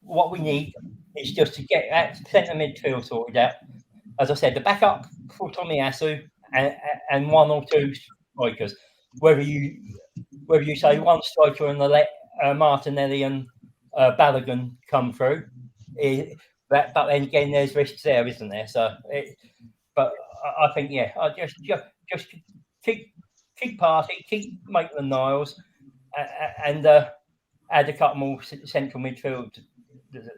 S4: What we need is just to get that centre midfield sorted out. As I said, the backup for Tomiyasu and one or two strikers. Whether you say one striker and let Martinelli and Balogun come through, but then again, there's risks there, isn't there? So, but I think I just keep party, keep Maitland Niles, and add a couple more central midfield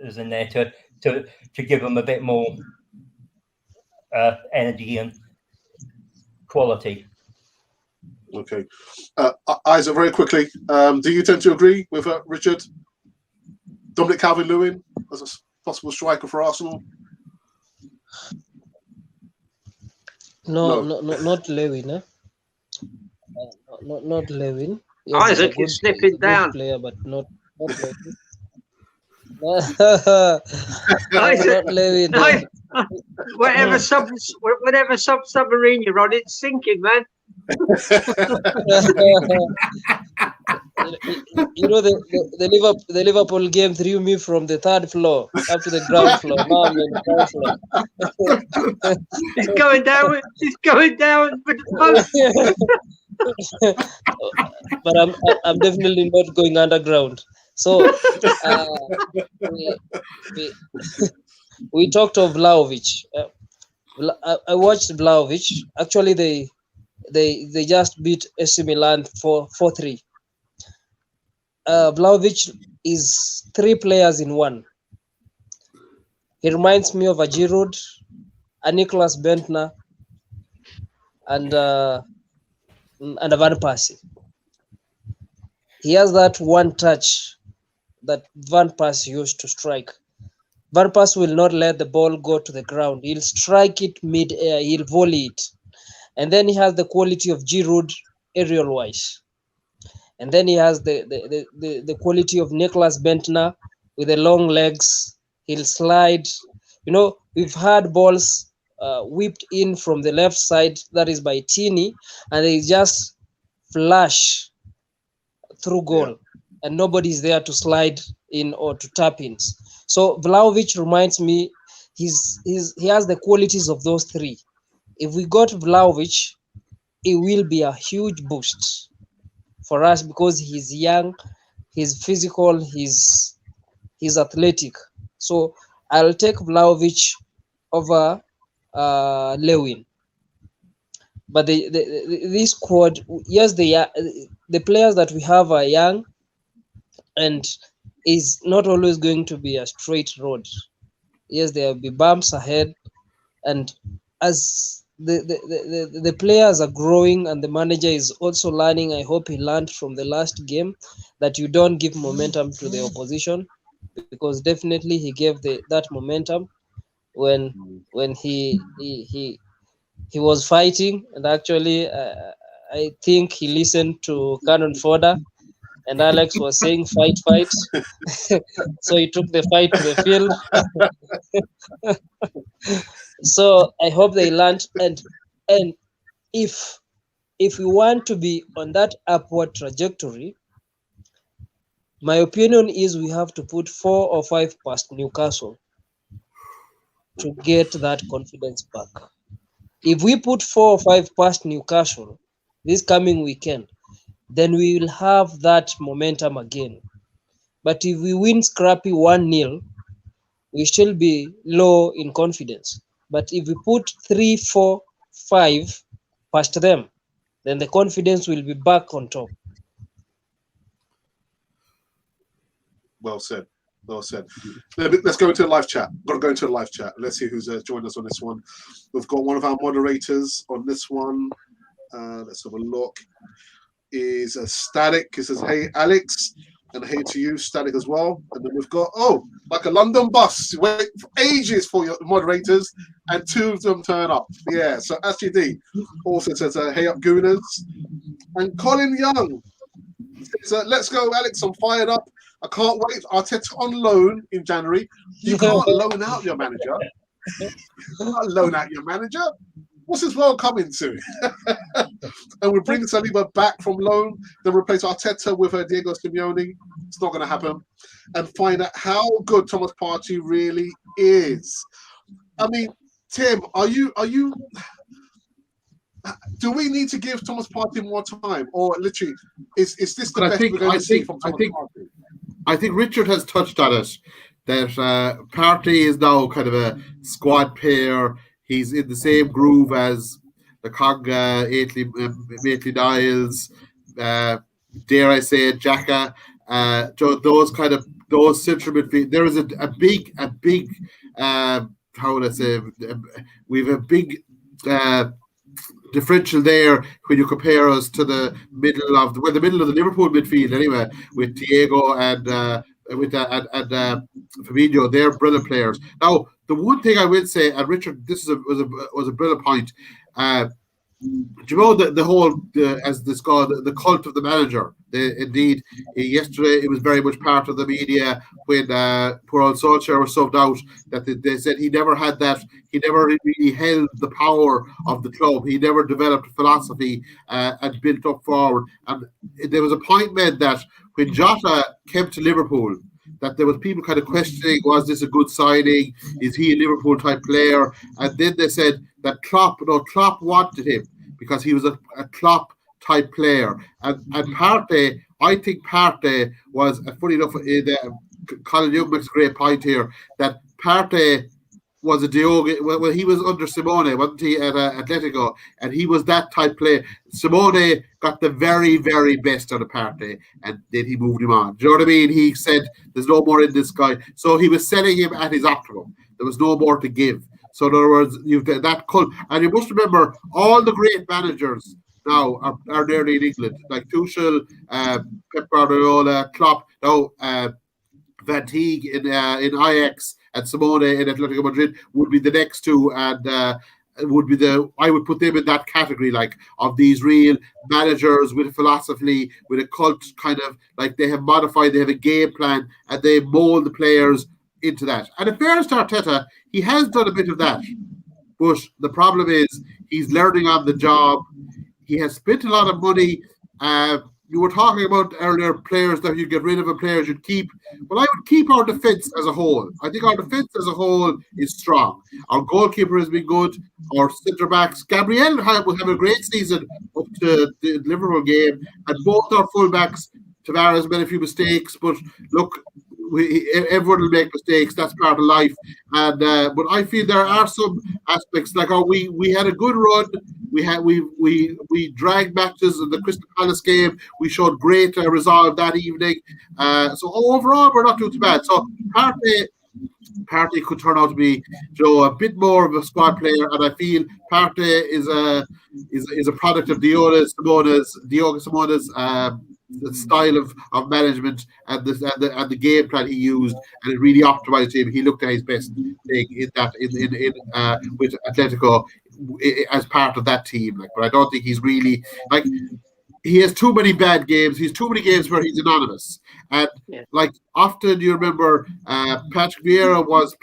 S4: is in there to give them a bit more energy and quality.
S1: Okay, Isaac, very quickly, do you tend to agree with Richard? Dominic Calvert-Lewin as a possible striker for Arsenal?
S3: No, not Lewin. Eh? Not Lewin.
S5: Yes, Isaac is slipping down.
S3: Player, but not Lewin.
S5: Isaac,
S3: not Lewin.
S5: Whatever submarine you're on, it's sinking, man.
S3: You know, the Liverpool game threw me from the third floor up to the ground floor. Now I'm in the ground floor.
S5: He's going down with the
S3: but I'm definitely not going underground. So we talked of Vlahovic. I watched Vlahovic. Actually, they just beat AC Milan 4-3. Vlahovic is 3 players in one. He reminds me of a Giroud, a Nicholas Bentner, and a Van Persie. He has that one touch that Van Persie used to strike. Van Persie will not let the ball go to the ground. He'll strike it mid-air. He'll volley it. And then he has the quality of Giroud aerial-wise. And then he has the quality of Nicholas Bentner with the long legs. He'll slide. You know, we've had balls whipped in from the left side, that is by Tini, and they just flash through goal, and nobody's there to slide in or to tap in. So Vlahovic reminds me, he has the qualities of those 3. If we got Vlahovic, it will be a huge boost for us because he's young, he's physical, he's athletic. So I'll take Vlahovic over Lewin. But this squad, yes, the players that we have are young, and is not always going to be a straight road. Yes, there will be bumps ahead, and as the players are growing and the manager is also learning, I hope he learned from the last game that you don't give momentum to the opposition. because definitely he gave that momentum when he was fighting, and actually I think he listened to Cannon Fodder, and Alex was saying fight. So he took the fight to the field. So I hope they learned, and if we want to be on that upward trajectory, my opinion is we have to put 4 or 5 past Newcastle to get that confidence back. If we put 4 or 5 past Newcastle this coming weekend, then we will have that momentum again. But if we win scrappy 1-0, we still be low in confidence. But if we put 3, 4, 5 past them, then the confidence will be back on top.
S1: Well said. Well said. Let's go into the live chat. Got to go into the live chat. Let's see who's joined us on this one. We've got one of our moderators on this one. Let's have a look. Is Static. He says, "Hey, Alex." And hey to you, Static, as well. And then we've got, like a London bus. You wait for ages for your moderators, and 2 of them turn up. Yeah, so Ashley D also says, "Hey up, Gooners." And Colin Young says, "Let's go, Alex. I'm fired up. I can't wait. Arteta on loan in January." You can't loan out your manager. You can't loan out your manager. What's his world coming to? And we bring Saliba back from loan, then replace Arteta with Diego Simeone. It's not going to happen. And find out how good Thomas Partey really is. I mean, Tim, are you? Do we need to give Thomas Partey more time, or literally, is this the best we're going to see from Thomas Partey?
S2: I think Richard has touched on it. That Partey is now kind of a squad player. He's in the same groove as the Conga, Maitland-Niles, dare I say it, Xhaka, those central midfield. There is a big how would I say? We have a big differential there when you compare us to the middle of the Liverpool midfield anyway, with Diego and Fabinho. They're brilliant players. Now, the one thing I will say, and Richard, this was a brilliant point. Do you know the whole, as this called, the cult of the manager? Indeed, yesterday it was very much part of the media when poor old Solskjaer was subbed out, that they said he never had that. He never really held the power of the club. He never developed philosophy and built up forward. And there was a point made that when Jota came to Liverpool, that there was people kind of questioning, was this a good signing? Is he a Liverpool type player? And then they said that Klopp wanted him because he was a Klopp type player. And Partey, I think Partey was, funny enough, Colin Young makes a great point here, that Partey was a Diogo. Well, he was under Simone, wasn't he, at Atletico? And he was that type player. Simone got the very, very best out of Partey, and then he moved him on. Do you know what I mean? He said, "There's no more in this guy." So he was selling him at his optimum. There was no more to give. So in other words, you've that cult, and you must remember all the great managers now are nearly in England, like Tuchel, Pep Guardiola, Klopp. Now Van Teeg in Ajax and Simone in Atletico Madrid would be the next two, and would be I would put them in that category, like, of these real managers with a philosophy, with a cult, kind of like they have a game plan, and they mold the players into that. And in fairness to Arteta, he has done a bit of that, but the problem is he's learning on the job. He has spent a lot of money. You were talking about earlier players that you get rid of and players you'd keep. Well, I would keep our defence as a whole. I think our defence as a whole is strong. Our goalkeeper has been good. Our centre backs, Gabriel will have a great season up to the Liverpool game, and both our full backs, Tavares made a few mistakes, but look, everyone will make mistakes. That's part of life. And but I feel there are some aspects, like we had a good run. We dragged matches in the Crystal Palace game. We showed great resolve that evening. So overall, we're not doing too bad. So Partey could turn out to be, a bit more of a squad player, and I feel Partey is a product of Diogo Simone's the style of management and the game plan he used, and it really optimized him. He looked at his best thing in with Atletico as part of that team. Like, but I don't think he's really like. He has too many bad games. He's too many games where he's anonymous. And like often you remember Patrick Vieira was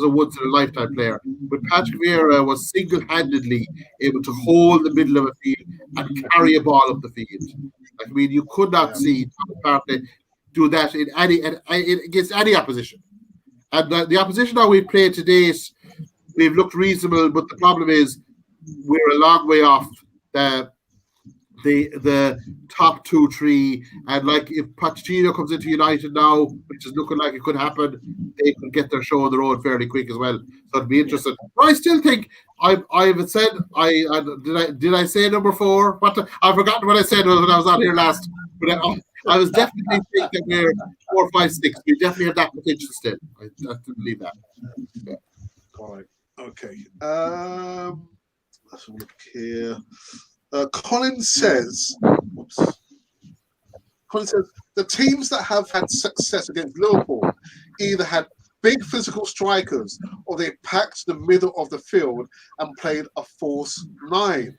S2: a once in a lifetime player. But Patrick Vieira was single-handedly able to hold the middle of a field and carry a ball up the field. Like, I mean, you could not see Partey do that in against any opposition. And the opposition that we played to date, we've looked reasonable, but the problem is we're a long way off the top 2-3, and like if Pochettino comes into United now, which is looking like it could happen, they could get their show on the road fairly quick as well. So it'd be interesting. But I still think I've said did I say number 4? I've forgotten what I said when I was on here last. But I was definitely thinking we're 4, 5, 6. We definitely have that potential still. I believe that. Yeah.
S1: All right. Okay. Let's look here. Colin says, the teams that have had success against Liverpool either had big physical strikers or they packed the middle of the field and played a false 9.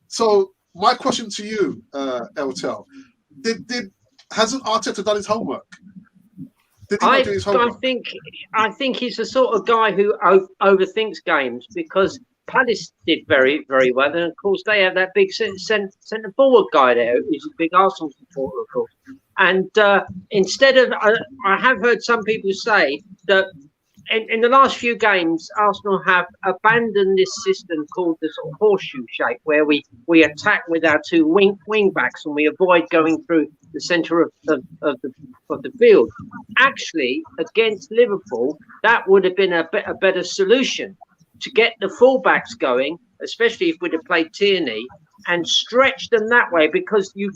S1: So my question to you, Eltel, hasn't Arteta done his homework? Did he not do his homework?
S5: I think he's the sort of guy who overthinks games, because Palace did very, very well, and of course they have that big centre forward guy there who's a big Arsenal supporter, of course. And instead of, I have heard some people say that in the last few games, Arsenal have abandoned this system called the sort of horseshoe shape, where we attack with our 2 wing backs and we avoid going through the centre of the field. Actually, against Liverpool, that would have been a better solution, to get the fullbacks going, especially if we'd have played Tierney, and stretch them that way, because you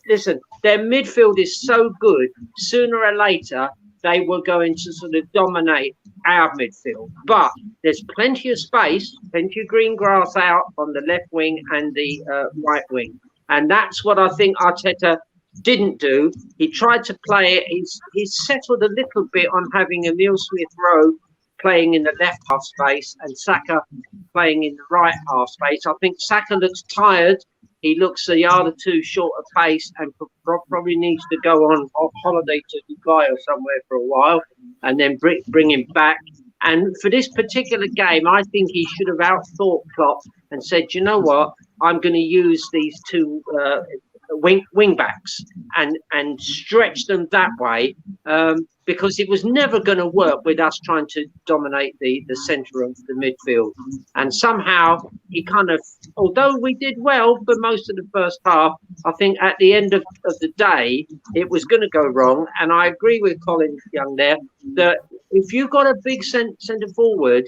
S5: listen, their midfield is so good, sooner or later they were going to sort of dominate our midfield. But there's plenty of space, plenty of green grass out on the left wing and the right wing. And that's what I think Arteta didn't do. He tried to play it. He's settled a little bit on having Emile Smith-Rowe playing in the left half space and Saka playing in the right half space. I think Saka looks tired. He looks a yard or 2 short of pace, and probably needs to go on holiday to Dubai or somewhere for a while, and then bring him back. And for this particular game, I think he should have outthought Klopp and said, you know what, I'm going to use these 2 wing backs and stretch them that way, because it was never going to work with us trying to dominate the centre of the midfield. And somehow he kind of, although we did well for most of the first half, I think at the end of the day it was going to go wrong. And I agree with Colin Young there that if you've got a big centre forward,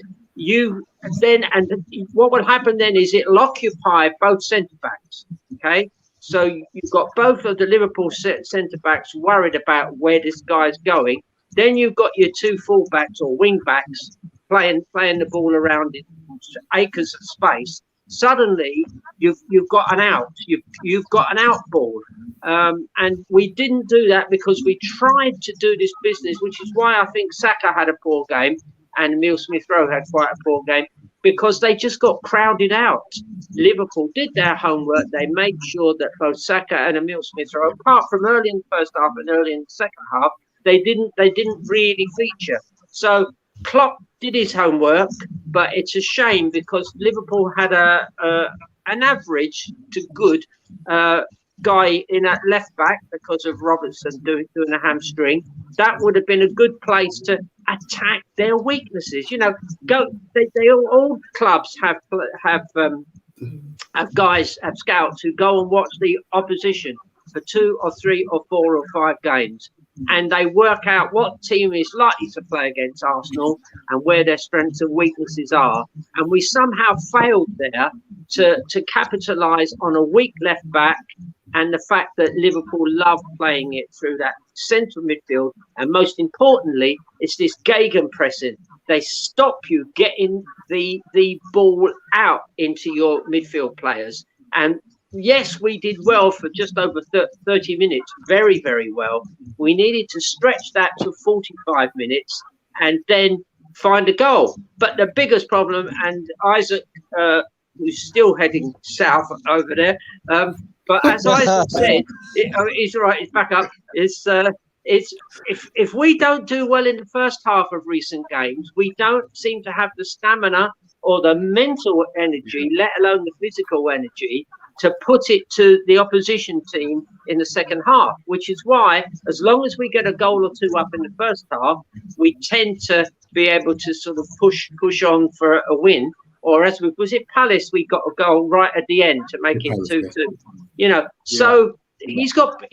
S5: what would happen then is it'll occupy both centre backs. Okay. So you've got both of the Liverpool centre-backs worried about where this guy's going. Then you've got your 2 full-backs or wing-backs playing the ball around in acres of space. Suddenly, you've got an out. You've got an out ball. And we didn't do that because we tried to do this business, which is why I think Saka had a poor game and Emile Smith-Rowe had quite a poor game, because they just got crowded out. Liverpool did their homework. They made sure that both Saka and Emile Smith-Rowe, apart from early in the first half and early in the second half, they didn't really feature. So Klopp did his homework, but it's a shame because Liverpool had an average to good guy in at left back because of Robertson doing a hamstring. That would have been a good place to attack their weaknesses. You know, all clubs have guys, have scouts who go and watch the opposition for 2 or 3 or 4 or 5 games, and they work out what team is likely to play against Arsenal and where their strengths and weaknesses are. And we somehow failed there to capitalise on a weak left back, and the fact that Liverpool love playing it through that central midfield. And most importantly, it's this gegenpressing. They stop you getting the ball out into your midfield players. And yes, we did well for just over 30 minutes, very, very well. We needed to stretch that to 45 minutes and then find a goal. But the biggest problem, and Isaac, who's still heading south over there, but as Isaac said, he's all right, he's back up, it's if we don't do well in the first half of recent games, we don't seem to have the stamina or the mental energy, let alone the physical energy, to put it to the opposition team in the second half, which is why, as long as we get a goal or two up in the first half, we tend to be able to sort of push on for a win. Or as was it Palace, we got a goal right at the end to make it 2-2. You know, so he's got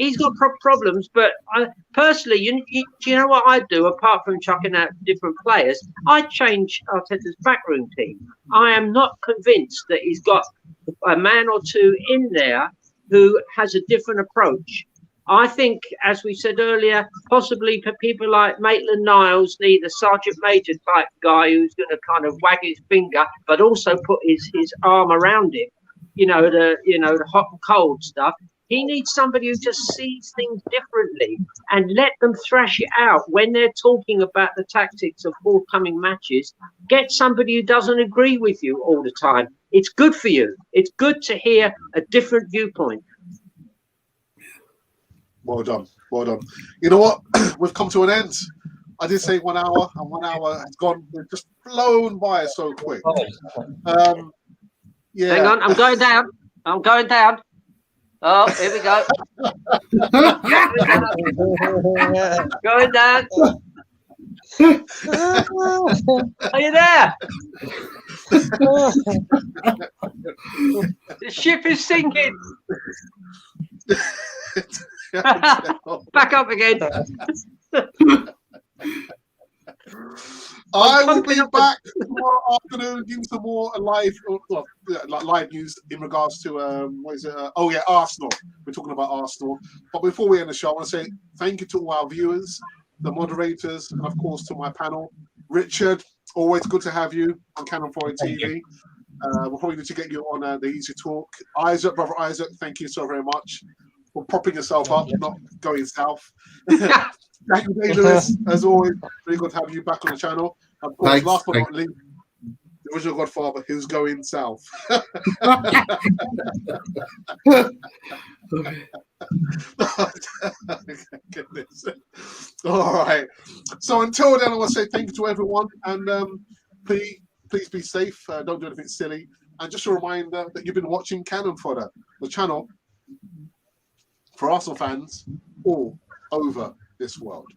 S5: problems. But I, personally, you know what I'd do apart from chucking out different players? I'd change Arteta's backroom team. I am not convinced that he's got a man or two in there who has a different approach. I think, as we said earlier, possibly for people like Maitland-Niles need a Sergeant Major type guy who's going to kind of wag his finger, but also put his arm around him. You know, the hot and cold stuff. He needs somebody who just sees things differently and let them thrash it out when they're talking about the tactics of forthcoming matches. Get somebody who doesn't agree with you all the time. It's good for you. It's good to hear a different viewpoint.
S1: Well done. Well done. You know what? We've come to an end. I did say 1 hour, and 1 hour has gone. We've just flown by so quick. Yeah.
S5: Hang on. I'm going down. Oh, here we go. Going down. Are you there? The ship is sinking. Back up again.
S1: I will be back tomorrow afternoon giving some more live news in regards to Arsenal. We're talking about Arsenal. But before we end the show, I want to say thank you to all our viewers, the moderators, and of course to my panel. Richard, always good to have you on Cannon Fodder TV. We'll probably need to get you on the Easy Talk. Brother Isaac, thank you so very much for propping yourself up, not going south. Thank you, DayLewis, as always. Really good to have you back on the channel. Of course, last but not least, the original Godfather, who's going south. Goodness. All right. So until then, I want to say thank you to everyone, and please be safe. Don't do anything silly. And just a reminder that you've been watching Cannon Fodder, the channel for Arsenal fans all over this world.